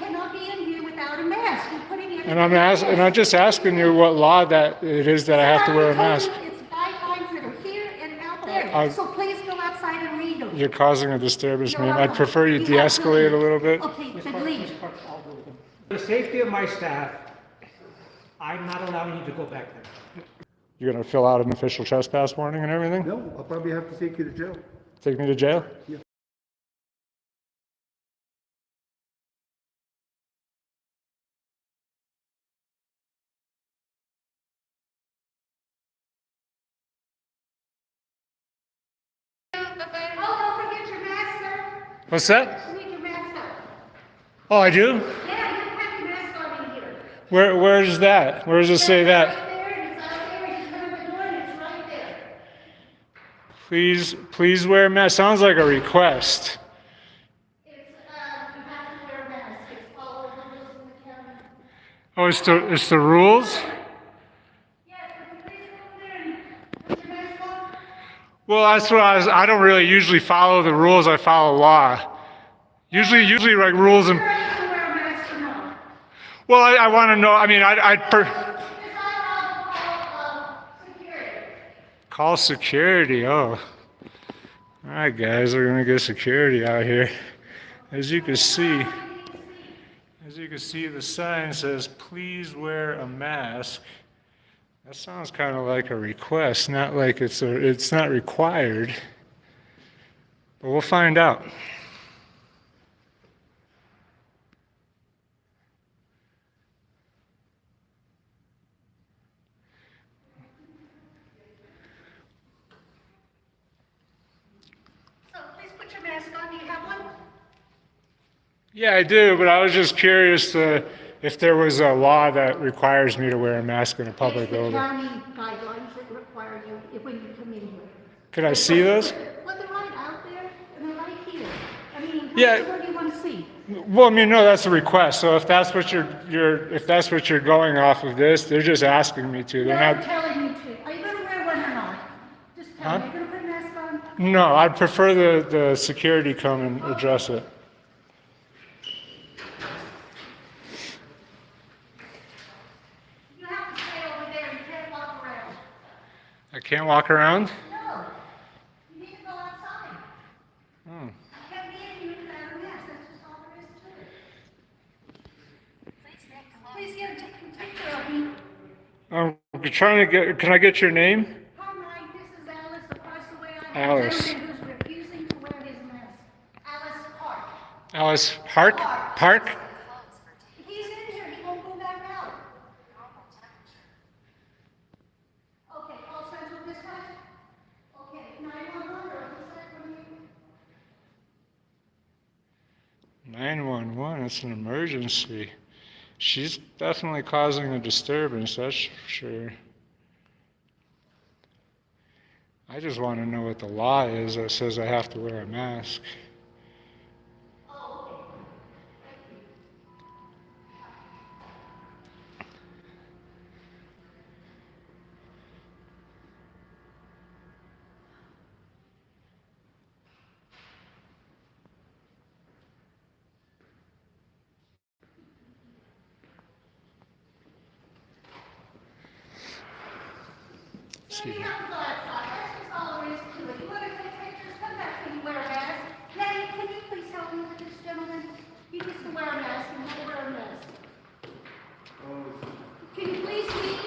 cannot be in here without a mask. You're putting it. And I'm just asking you what law that it is that I have to wear a mask. It's guidelines that are here and out there. So please go outside and read them. You're causing a disturbance, No, ma'am. I'm I'd not. prefer you de-escalate a little bit. Okay, then leave. For the safety of my staff, I'm not allowing you to go back there. You're gonna fill out an official trespass warning and everything? No, I'll probably have to take you to jail. Take me to jail? Yeah. Oh, don't forget your mask, sir. What's that? You need your mask on. Oh, I do? Yeah, you have your mask on in here. Where is that? Where does it say that? Right there, and it's out there, and you come in the door, and it's right there. Please wear a mask. Sounds like a request. It's, you have to wear a mask. It's all over the rules in the county. Oh, it's the rules? Yes, would you please go over there and put your mask on? Well, that's what I don't really usually follow the rules. I follow law. Usually like rules and. Sure, you can wear a mask or not. Well, I want to know. I mean, call security. Oh, all right, guys, we're gonna get security out here. As you can see, the sign says, "Please wear a mask." That sounds kind of like a request, not like it's not required. But we'll find out. So please put your mask on. Do you have one? Yeah, I do, but I was just curious if there was a law that requires me to wear a mask in a public building. It's the county guidelines that require you when you come in here. Could I see those? Well, they're right out there, and they're right here. I mean, Yeah. what do you want to see? Well, I mean, no, that's a request. So if that's what you're going off of this, they're just asking me to. They're They're not. telling you to. Are you going to wear one or not? Just tell me. Are you going to put a mask on? No, I'd prefer the security come and address it. You have to stay over there. You can't walk around. I can't walk around? No. You need to go outside. Hmm. You can't be in here without a mask. That's just all there is to it. Please take care of me. I'm trying to get. Can I get your name? Hi, Mike. This is Alice. Across the way, I Alice. have a gentleman who's refusing to wear his mask. Alice Park. Alice Park? Park? He's in here. He won't go back out. Okay, all central dispatch? Okay, 911 or who's that from you? 911. It's an emergency. She's definitely causing a disturbance, that's for sure. I just want to know what the law is that says I have to wear a mask. You don't have to go outside. That's just all there is to it. You want to take pictures? Come back when you wear a mask. Nettie, can you please help me with this gentleman? He needs to wear a mask and he'll wear a mask. Can you please leave?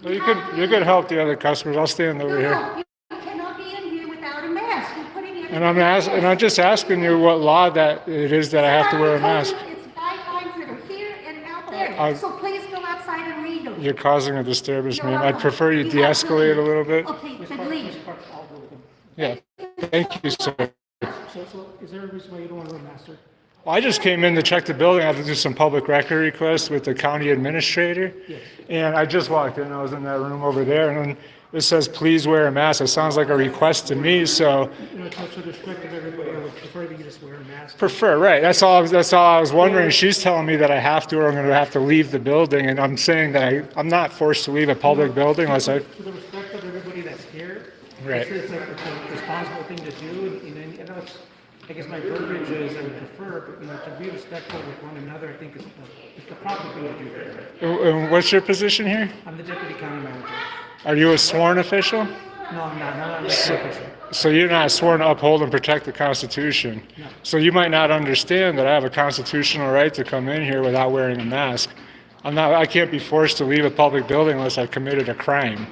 Well, you could help the other customers. I'll stand over here. No, you cannot be in here without a mask. You're putting it. And I'm just asking you what law that it is that I have to wear a mask. It's guidelines that are here and out there. So please go outside and read them. You're causing a disturbance, No, ma'am. I'm I'd not. prefer you have to de-escalate a leave. little bit. Okay, then leave. Yeah. Thank you, sir. So is there a reason why you don't want to wear a mask, sir? Well, I just came in to check the building. I have to do some public record requests with the county administrator. Yes. And I just walked in. I was in that room over there, and then it says, "Please wear a mask." It sounds like a request to me, so You know, to the respect of everybody, I would prefer that you just wear a mask. prefer, right. That's all I was wondering. She's telling me that I have to, or I'm going to have to leave the building, and I'm saying that I'm not forced to leave a public building unless I... To the respect of everybody that's here. Right. It's a responsible thing to do, and I know I guess my verbiage is I would prefer, but, to be respectful with one another, I think is the proper thing to do there. And what's your position here? I'm the deputy county manager. Are you a sworn official? No, I'm not. I'm not official. So you're not sworn to uphold and protect the Constitution. No. So you might not understand that I have a constitutional right to come in here without wearing a mask. I can't be forced to leave a public building unless I've committed a crime.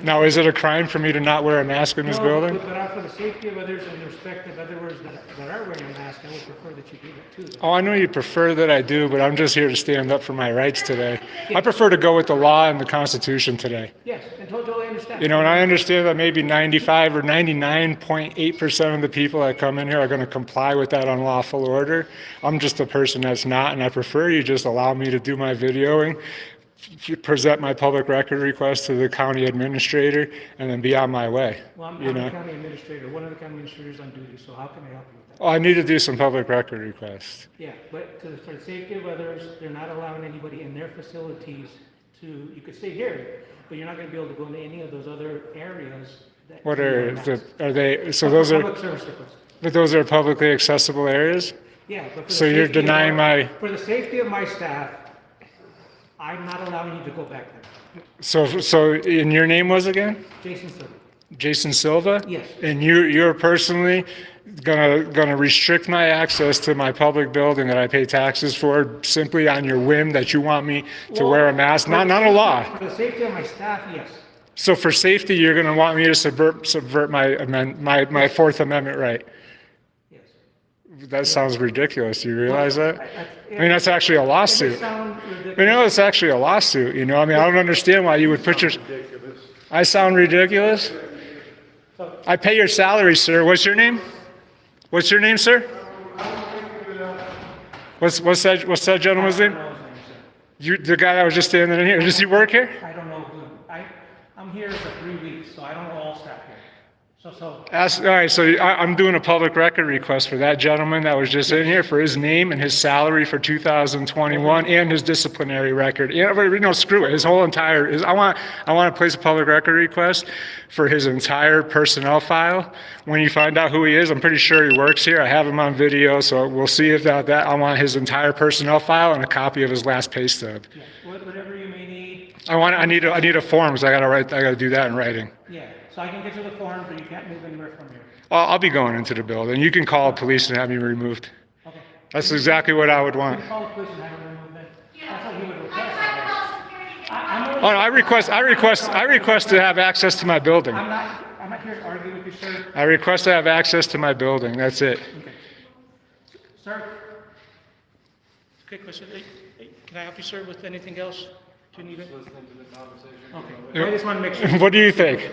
Now, is it a crime for me to not wear a mask in this building? But for the safety of others and the respect of others that are wearing a mask, I would prefer that you do that too. Oh, I know you prefer that I do, but I'm just here to stand up for my rights today. I prefer to go with the law and the Constitution today. Yes, and totally understand. And I understand that maybe 95 or 99.8% of the people that come in here are going to comply with that unlawful order. I'm just a person that's not, and I prefer you just allow me to do my videoing, present my public record request to the county administrator, and then be on my way. Well, I'm the county administrator, one of the county administrators on duty, so how can I help you with that? Oh, I need to do some public record requests. Yeah, but for the safety of others, they're not allowing anybody in their facilities to, you could stay here, but you're not going to be able to go into any of those other areas. What are they, so those are, Public service requests. but those are publicly accessible areas? Yeah, but for the So you're safety of denying my, for the safety of my staff, I'm not allowing you to go back there. so, and your name was again? Jason Silva. Jason Silva? Yes. And you're personally gonna restrict my access to my public building that I pay taxes for simply on your whim that you want me to wear a mask? Not a law. For the safety of my staff, yes. So for safety, you're gonna want me to subvert my Fourth Amendment right? Yes. That sounds ridiculous. Do you realize that? I I mean, that's actually a It may lawsuit. sound ridiculous. It's actually a lawsuit, I mean, I don't understand why you would put your... I sound ridiculous? I pay your salary, sir. What's your name? What's your name, sir? What's that gentleman's name? The guy that was just standing in here. Does he work here? I don't know who. I'm here for 3 weeks, so I don't know all staff here. So. All right, so I'm doing a public record request for that gentleman that was just in here for his name and his salary for 2021 and his disciplinary record. Screw it. His whole entire, I want to place a public record request for his entire personnel file. When you find out who he is, I'm pretty sure he works here. I have him on video, so we'll see if that I want his entire personnel file and a copy of his last pay stub. Yeah, whatever you may need. I need a form, because I gotta do that in writing. Yeah, so I can get you the form, but you can't move anywhere from here. I'll be going into the building. You can call the police and have me removed. Okay. That's exactly what I would want. You can call the police and have them removed then. That's what he would request. Oh, no, I request to have access to my building. I'm not here to argue with you, sir. I request to have access to my building. That's it. Okay. Sir? Quick question. Hey, can I help you, sir, with anything else? Do you need it? Okay. I just want to make sure. What do you think?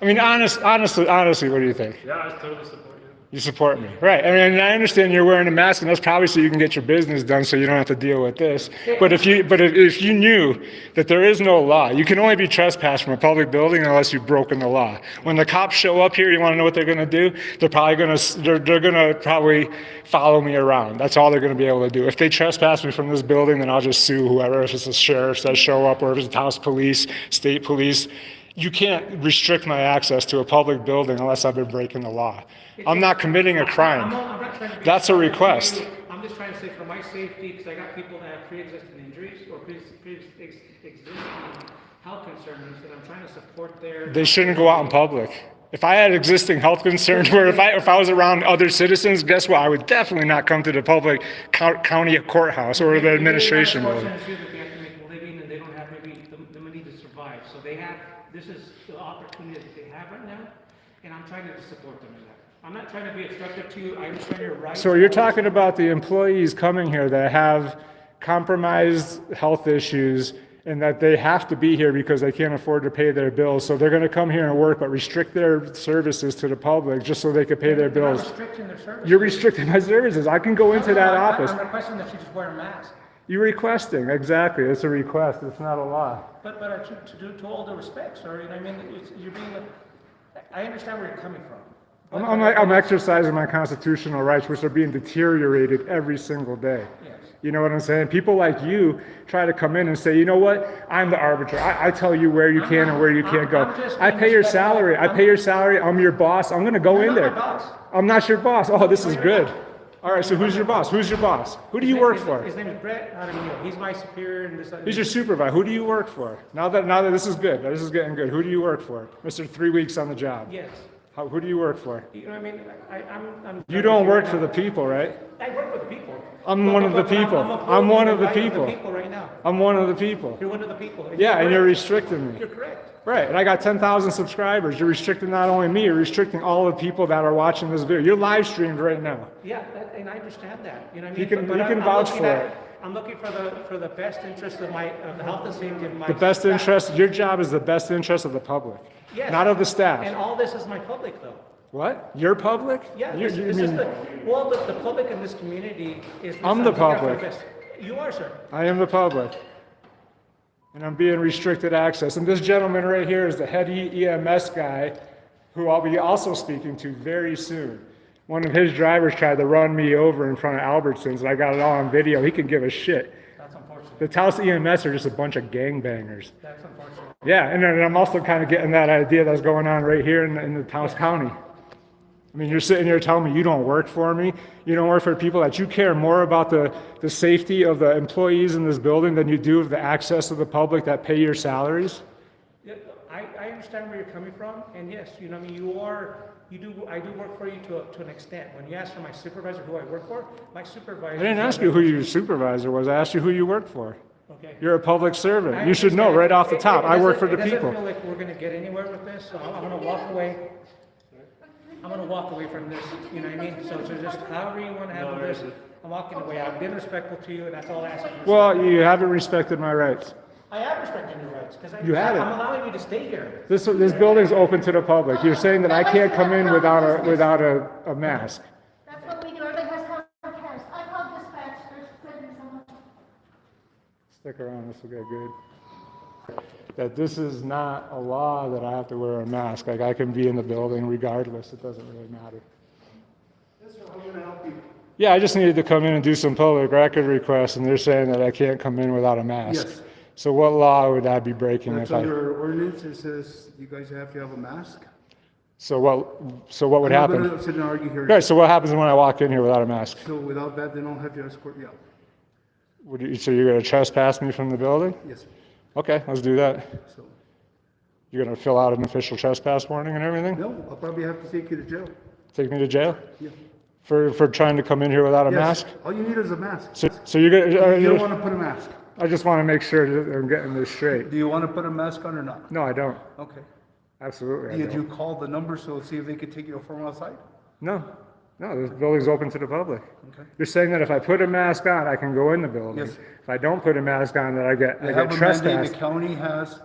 I mean, honestly, what do you think? Yeah, I totally support you. You support me, right? I mean, I understand you're wearing a mask, and that's probably so you can get your business done, so you don't have to deal with this. But if you knew that there is no law, you can only be trespassed from a public building unless you've broken the law. When the cops show up here, you want to know what they're going to do? They're going to probably follow me around. That's all they're going to be able to do. If they trespass me from this building, then I'll just sue whoever. If it's the sheriffs that show up, or if it's the Taos police, state police. You can't restrict my access to a public building unless I've been breaking the law. I'm not committing a crime. I'm not trying to be. That's a request. I'm just trying to say for my safety, because I got people that have pre-existing injuries or pre-existing health concerns that I'm trying to support their. They shouldn't go out in public. If I had existing health concerns, or if I was around other citizens, guess what? I would definitely not come to the public county courthouse or the administration building. They have to make a living, and they don't have maybe the money to survive. So they have. This is the opportunity that they have right now, and I'm trying to support them in that. I'm not trying to be obstructive to you. I understand your rights. So you're talking about the employees coming here that have compromised health issues and that they have to be here because they can't afford to pay their bills. So they're going to come here and work, but restrict their services to the public just so they can pay their You're not bills. restricting their services. You're restricting my services. I can go into that office. I'm requesting that you just wear a mask. You're requesting, exactly. It's a request. It's not a law. But to all the respect, sir, I mean, you're being, I understand where you're coming from. I'm exercising my constitutional rights, which are being deteriorated every single day. Yes. You know what I'm saying? People like you try to come in and say, you know what? I'm the arbiter. I tell you where you can and where you can't go. I'm just I being pay your respectful. salary. I pay your salary. I'm your boss. I'm going to go You're in not there. my boss. I'm not your boss. Oh, this is you're good. not. All right, so who's your boss? Who's your boss? Who do you work for? His name is Brett Audit. He's my superior in this. He's your supervisor. Who do you work for? Now that this is good. This is getting good. Who do you work for? Mr. 3 weeks on the job. Yes. Who do you work for? You know what I mean? I'm You don't work for the people, right? I work for the people. I'm one of the people. I'm one of the people. Right now. I'm one of the people. You're one of the people. Yeah, and you're correct. restricting me. You're correct. Right, and I got 10,000 subscribers. You're restricting not only me, you're restricting all the people that are watching this video. You're live streamed right now. Yeah, and I understand that. You know what I mean? You can- But you can I'm vouch looking for at- it. I'm looking for the best interest of the health and safety of my. The best staff. interest, your job is the best interest of the public, Yes. not of the And staff. all this is my public though. What? Your public? Yeah, You- this, you this is mean- the public in this community is. I'm the looking out for public. best. You are, sir. I am the public. And I'm being restricted access. And this gentleman right here is the head EMS guy who I'll be also speaking to very soon. One of his drivers tried to run me over in front of Albertsons, and I got it all on video. He can give a shit. That's unfortunate. The Taos EMS are just a bunch of gangbangers. That's unfortunate. Yeah, and then I'm also kind of getting that idea that's going on right here in the Taos County. I mean, you're sitting here telling me you don't work for me, you don't work for people, that you care more about the safety of the employees in this building than you do of the access of the public that pay your salaries? Yeah, I understand where you're coming from, and yes, you know, I mean, I do work for you to an extent. When you ask for my supervisor who I work for, my supervisor. I didn't ask you who your supervisor was, I asked you who you work for. Okay. You're a public servant. I You should know understand. right off the top, I work for the It doesn't people. feel like we're gonna get anywhere with this, so I'm gonna walk away. I'm gonna walk away from this, you know what I mean? So just however you wanna handle this, I'm walking away. I've been respectful to you, and that's all I ask of you. Well, you haven't respected my rights. I am respecting your rights, because You haven't. I'm allowing you to stay here. This building's open to the public. You're saying that I can't come in without a mask. That's what we do, everybody has to have a test. I called dispatch, there's sending someone. Stick around, this will get good. That this is not a law that I have to wear a mask. Like, I can be in the building regardless, it doesn't really matter. Yeah, I just needed to come in and do some public record requests, and they're saying that I can't come in without a mask. Yes. So what law would I be breaking That's if I? under our ordinance, it says you guys have to have a mask. So what would I'm not happen? gonna sit and argue here. Right, so what happens when I walk in here without a mask? So without that, they don't have to escort you out. So you're gonna trespass me from the building? Yes, Okay, let's do that. so, You're gonna fill out an official trespass warning and everything? no, I'll probably have to take you to jail. Take me to jail? Yeah. For trying to come in here without a Yes, mask? all you need is a mask. So you're gonna, You don't want to put a mask. I just want to make sure that I'm getting this straight. Do you want to put a mask on or not? No, I don't. Okay. Absolutely, I Did you don't. call the number so see if they could take you from outside? No, this building's open to the public. Okay. You're saying that if I put a mask on, I can go in the building. Yes. If I don't put a mask on, that I They get have a mandate, trespassed. the county has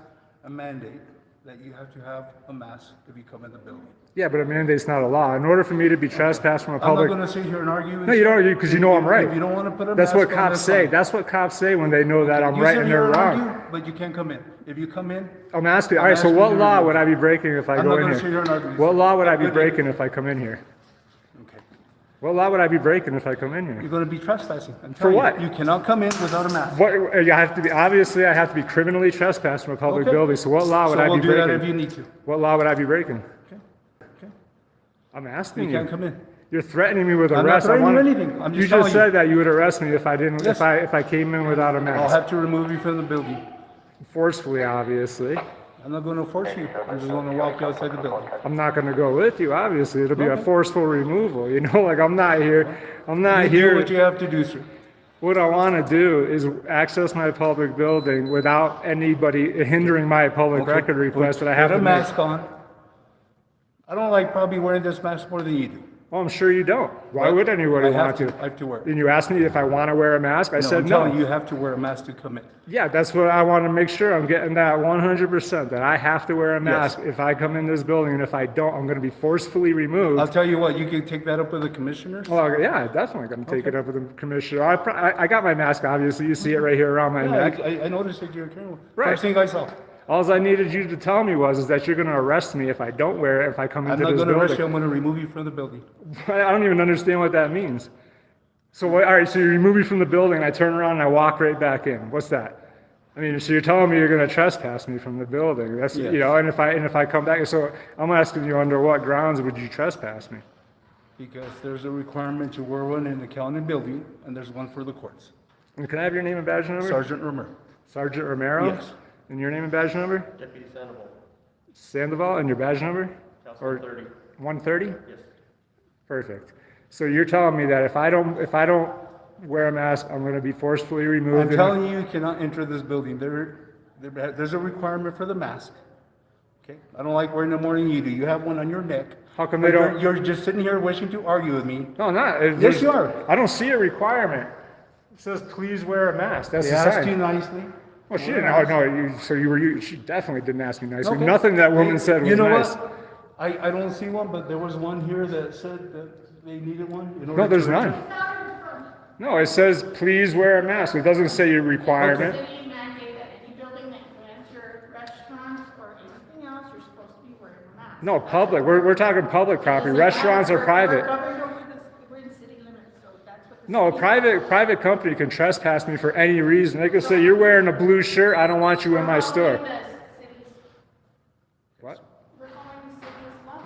a mandate that you have to have a mask if you come in the building. Yeah, but a mandate's not a law. In order for me to be trespassed from a I'm not public, gonna sit here and argue. with no, you don't, because you know I'm right. If you don't wanna put a That's mask what on, cops that's say. fine. That's what cops say when they know that I'm You right sit and here they're and wrong. argue, but you can't come in. If you come in, I'm asking, all I'm right, so asking what you to law remove would it. I be breaking if I I'm go not in gonna sit here here? and argue with What you. law would I be Good. breaking if I come in here? okay. What law would I be breaking if I come in here? You're gonna be trespassing. I'm For telling what? You cannot come in without a mask. What, you have to be, obviously I have to be criminally trespassed from a public Okay. building, so what law would So I we'll be do that if breaking? you need to. What law would I be breaking? Okay. Okay. I'm asking You you. can't come in. You're threatening me with I'm not arrest. threatening wanna- anything. I'm You just just telling said that you would arrest me if I didn't, Yes. if I came in without a I'll mask. have to remove you from the building. Forcefully, obviously. I'm not gonna force you. I'm just gonna walk you outside the building. I'm not gonna go with you, obviously. It'll be a Okay. forceful removal, you know, like I'm not here. I'm not You do here. what you have to do, sir. What I want to do is access my public building without anybody hindering my public Okay. record request that I have Put to a make. mask on. I don't like probably wearing this mask more than you do. Well, I'm sure you don't. Why But would anybody I have want to? I have to wear it. And you asked me if I want to wear a mask. I No, said I'm telling you, no. you have to wear a mask to come in. Yeah, that's what I want to make sure. I'm getting that 100%, that I have to wear a mask Yes. if I come in this building, and if I don't, I'm going to be forcefully removed. I'll tell you what, you can take that up with the commissioners. Well, yeah, definitely going to take Okay. it up with the commissioner. I got my mask, obviously. You see it right here around my Yeah, neck. I noticed that you're carrying one. Right. First thing I saw. All I needed you to tell me was that you're going to arrest me if I don't wear it, if I come I'm into not this gonna arrest you, building. I'm gonna remove you from the building. I don't even understand what that means. So what, all right, so you remove me from the building, I turn around and I walk right back in. What's that? I mean, so you're telling me you're gonna trespass me from the building. That's, Yes. you know, and if I come back, so I'm asking you, under what grounds would you trespass me? Because there's a requirement to wear one in the county building, and there's one for the courts. And can I have your name and badge number? Sergeant Romero. Sergeant Romero? Yes. And your name and badge number? Deputy Sandoval, Sandoval, and your badge number? Taos Or 130. 130? Yes. Perfect. So you're telling me that if I don't wear a mask, I'm gonna be forcefully removed? I'm and- telling you, you cannot enter this building. There's a requirement for the mask. Okay? I don't like wearing the morning, you do. You have one on your neck. How come But they don't? You're just sitting here wishing to argue with me. No, not. Yes, you are. I don't see a requirement. It says, please wear a mask. That's They the asked you sign. nicely. Well, she didn't, oh, no, she definitely didn't ask me nicely. Okay. Nothing that woman said was You know nice. what? I don't see one, but there was one here that said that they needed one. in order No, there's to none. enter. No, it says, please wear a mask. It doesn't say your requirement. City mandate that any building that answer restaurants or anything else, you're supposed to be wearing a mask. No, public. We're talking public property. Restaurants are private. We're in city limits, so that's what the. No, a private company can trespass me for any reason. They can say, you're wearing a blue shirt, I don't want you in my store. What? We're following the city's law,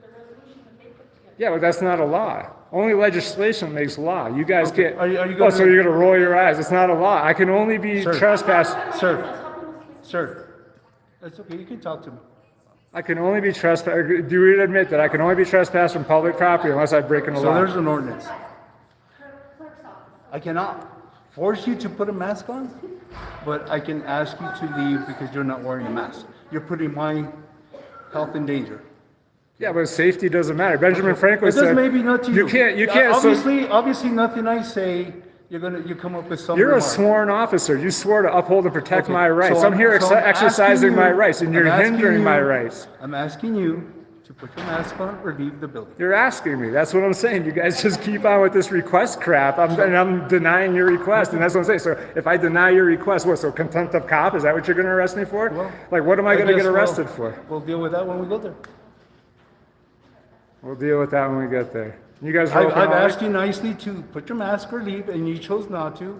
the resolution that they put together. Yeah, but that's not a law. Only legislation makes law. You guys Okay. can't. Are you Oh, gonna- so you're gonna roll your eyes. It's not a law. I can only be Sir. trespassed. Sir, that's okay. You can talk to me. I can only be trespassed. Do you admit that I can only be trespassed from public property unless I break a So law? there's an ordinance. I cannot force you to put a mask on, but I can ask you to leave because you're not wearing a mask. You're putting my health in danger. Yeah, but safety doesn't matter. Benjamin Franklin It does said, maybe not to you. You can't. So Obviously, nothing I say, you come up with some you're a remark. sworn officer. You swore to uphold and protect Okay, my rights. so I'm here so I'm exercising asking my you- rights, and you're I'm asking hindering you- my rights. I'm asking you to put your mask on or leave the building. You're asking me. That's what I'm saying. You guys just keep on with this request crap. I'm denying your request, and that's what I'm saying. So if I deny your request, what? So contempt of cop? Is that what you're going to arrest me for? Well, Like, what am I going to guess get arrested for? We'll deal with that when we go there. We'll deal with that when we get there. You guys are I've open all asked week? you nicely to put your mask or leave, and you chose not to.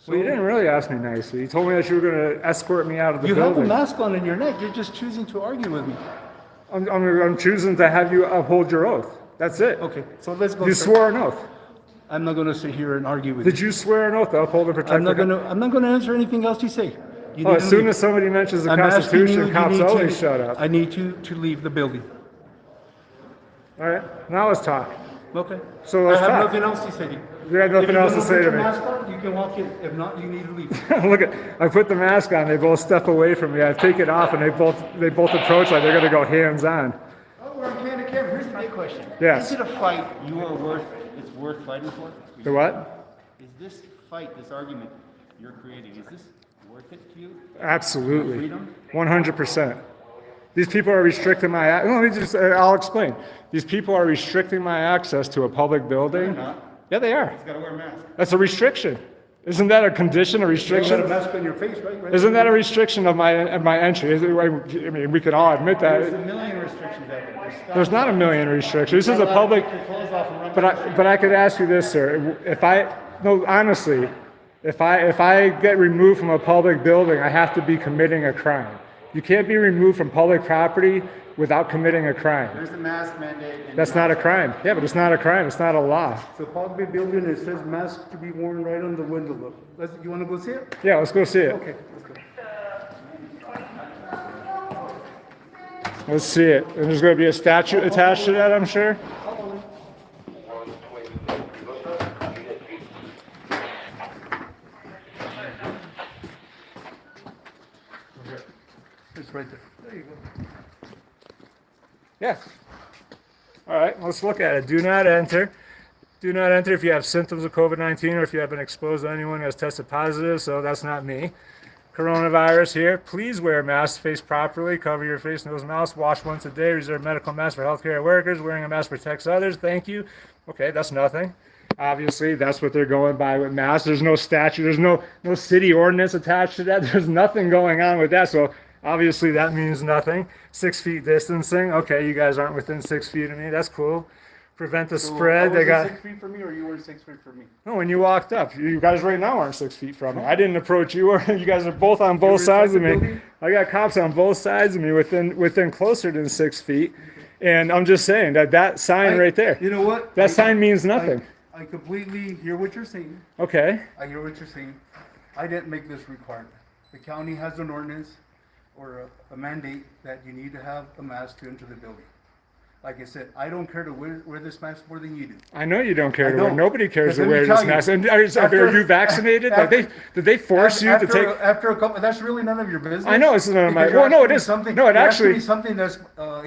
Well, you didn't really ask me nicely. You told me that you were going to escort me out of the You have a building. mask on in your neck. You're just choosing to argue with me. I'm choosing to have you uphold your oath. That's it. Okay, so let's go. You sir. swore an oath. I'm not going to sit here and argue with you. Did you swear an oath to uphold and protect I'm not the going to. I'm not going to answer anything else you say. You Oh, need as to soon leave. as somebody mentions the I'm asking Constitution, you cops need always to, shut up. I need you to leave the building. All right, now let's talk. Okay. So let's I have talk. nothing else to say to you. You have nothing else to say to If you me. don't put your mask on, you can walk in. If not, you need to leave. Look at, I put the mask on, they both step away from me. I take it off and they both approach like they're gonna go hands on. Oh, we're on camera to camera. Here's the big question. Yes. Is it a fight it's worth fighting for? The what? Is this fight, this argument you're creating, is this worth it to you? Absolutely. Freedom? 100%. These people are restricting my, I'll explain. These people are restricting my access to a public building. They're not. Yeah, they are. He's gotta wear a mask. That's a restriction. Isn't that a condition, a You got a restriction? mask on your face, right? Isn't that a restriction of my entry? I mean, we could all admit There's a that. million restrictions out there. There's not a million restrictions. This is a public, Take your clothes off and run but I could ask you this, sir. Honestly, if I get removed from a public building, I have to be committing a crime. You can't be removed from public property without committing a crime. There's the mask mandate. and That's not a crime. Yeah, but it's not a crime. It's not a law. So public building, it says mask to be worn right on the window. Look. You want to go see it? Yeah, let's go see it. Okay, let's go. Let's see it. And there's going to be a statute attached to that, I'm sure. It's right there. There you go. Yeah. All right, let's look at it. Do not enter. Do not enter if you have symptoms of COVID-19 or if you have been exposed to anyone who has tested positive, so that's not me. Coronavirus here. Please wear a mask, face properly, cover your face, nose, mouth, wash once a day, reserve medical masks for healthcare workers. Wearing a mask protects others. Thank you. Okay, that's nothing. Obviously, that's what they're going by with masks. There's no statute. There's no city ordinance attached to that. There's nothing going on with that. So obviously that means nothing. 6 feet distancing. Okay, you guys aren't within 6 feet of me. That's cool. prevent the So spread. I They wasn't got 6 feet from me, or you weren't 6 feet from me? no. When you walked up, you guys right now aren't 6 feet from me. I didn't approach you, or you guys are both on both were sides of inside the me. building? I got cops on both sides of me, within closer than 6 feet. And I'm just saying that sign right there, You know what? that sign means nothing. I completely hear what you're saying. Okay. I hear what you're saying. I didn't make this requirement. The county has an ordinance or a mandate that you need to have a mask to enter the building. Like I said, I don't care to wear this mask more than you do. I know you don't care I to wear. don't. Nobody cares Because to let me wear tell this you, mask. And are after- you vaccinated? after- Did they force you to take? After a couple, that's really none of your business. I know it's none of my. Because you're Well, no, it asking me is. something- No, it you're asking actually. me something that's.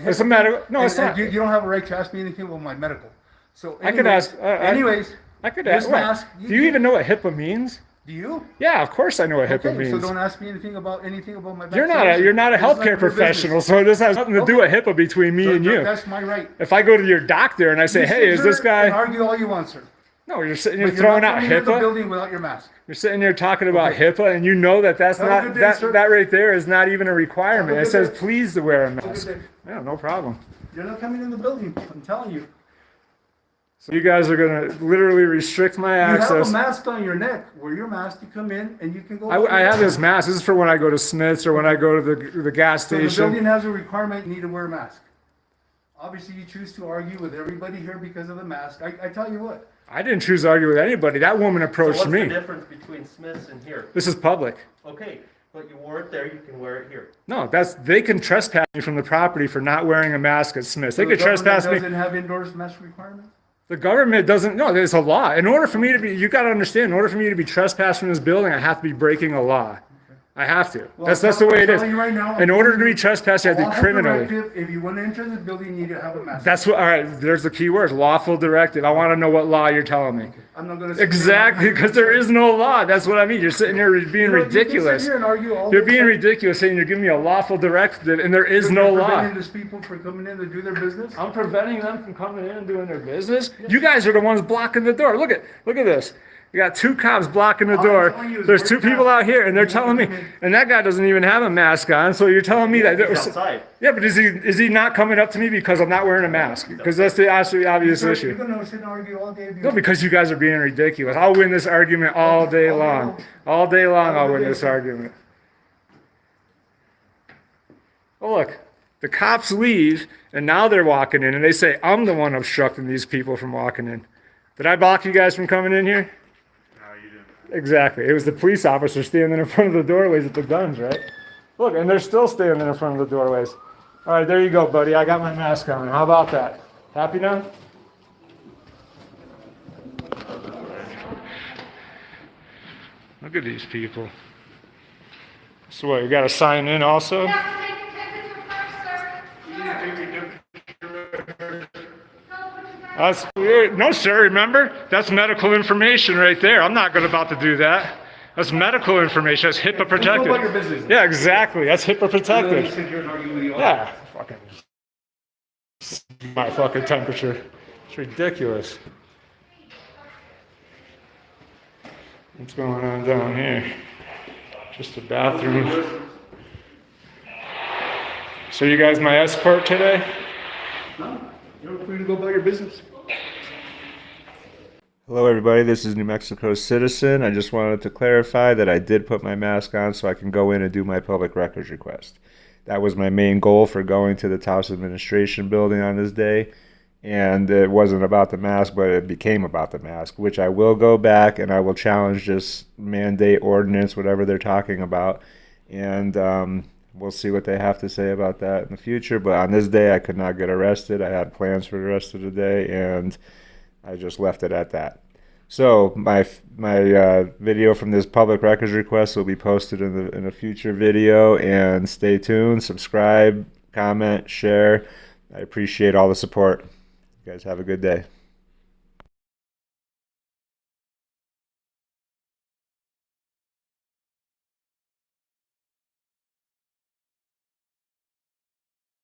It's a matter. No, it's and not. You don't have a right to ask me anything about my medical. So I could ask. anyways, I could this ask. What? mask. Do you even know what HIPAA means? Do you? Yeah, of course I know what HIPAA Okay, so means. don't ask me anything about my. You're not a vaccination. healthcare It's none of your professional, business. so this has nothing to do with HIPAA between me and you. That's my right. If I go to your doctor and I say, You "Hey, sit is this here and guy?" argue all you want, sir. No, you're sitting But here you're throwing not out coming into the HIPAA. building without your mask. You're sitting here talking about Okay. HIPAA, and you know that's Have a not good day, sir. that right there is not even a requirement. Have a It good says day. please to wear a a good mask. day. Yeah, no problem. You're not coming in the building. I'm telling you. So you guys are gonna literally restrict my You have a access. mask on your neck. Wear your mask to come in, and you can go. I have this mask. This is for when I go to Smith's or when I go to the gas So the station. building has a requirement. You need to wear a mask. Obviously, you choose to argue with everybody here because of the mask. I tell you what. I didn't choose to argue with anybody. That woman So approached what's the me. difference between Smith's and here? This is public. Okay, but you wore it there, you can wear it here. No, they can trespass me from the property for not wearing a mask at Smith's. They The could trespass government me. doesn't have indoors mask requirements. The government doesn't. No, there's a law. In order for me to be, you got to understand. In order for me to be trespassed from this building, I have to be breaking a law. I have to. Well, That's the way it I'm is. telling you right now, In order to be trespassed, you have to be Lawful criminally. directive, if you want to enter the building, you need to have a mask. That's what. All right. There's the key word. Lawful directive. I want to know what law you're telling me. I'm not going to. Exactly, because there is no law. That's what I mean. You're sitting here being ridiculous. You can sit here and argue all You're the being time. ridiculous, saying you're giving me a lawful directive, and there is You're no law. preventing these people from coming in to do their business. I'm preventing them from coming in and doing their business. You guys are the ones blocking the door. Look at this. You got two cops blocking the All I'm door. telling you is There's wear two your people mask. out here, and they're telling me, and that guy doesn't even have a mask on. So you're telling me that there He's was, outside. yeah, but is he not coming up to me because I'm not wearing a mask? Because that's the absolutely obvious Sir, issue. You're going to sit and argue all day. if you No, want. because you guys are being ridiculous. I'll win this argument all day long. All day long, I'll win this argument. Oh, look, the cops leave, and now they're walking in, and they say, I'm the one obstructing these people from walking in. Did I block you guys from coming in here? No, you didn't. Exactly. It was the police officer standing in front of the doorways with the guns, right? Look, and they're still standing in front of the doorways. All right, there you go, buddy. I got my mask on. How about that? Happy now? Look at these people. So what, you got to sign in also? You have to take a temperature first, sir. That's weird. No, sir, remember? That's medical information right there. I'm not about to do that. That's medical information. That's HIPAA protected. Go about your business. Yeah, exactly. That's HIPAA You're gonna protected. sit here and argue with you all day. Yeah. Fucking. My fucking temperature. It's ridiculous. What's going on down here? Just a bathroom. So you guys my escort today? No, you're free to go about your business. Hello, everybody. This is New Mexico Citizen. I just wanted to clarify that I did put my mask on so I can go in and do my public records request. That was my main goal for going to the Taos Administration Building on this day. And it wasn't about the mask, but it became about the mask, which I will go back and I will challenge this mandate ordinance, whatever they're talking about. And we'll see what they have to say about that in the future. But on this day, I could not get arrested. I had plans for the rest of the day, and I just left it at that. So my video from this public records request will be posted in a future video, and stay tuned, subscribe, comment, share. I appreciate all the support. You guys have a good day.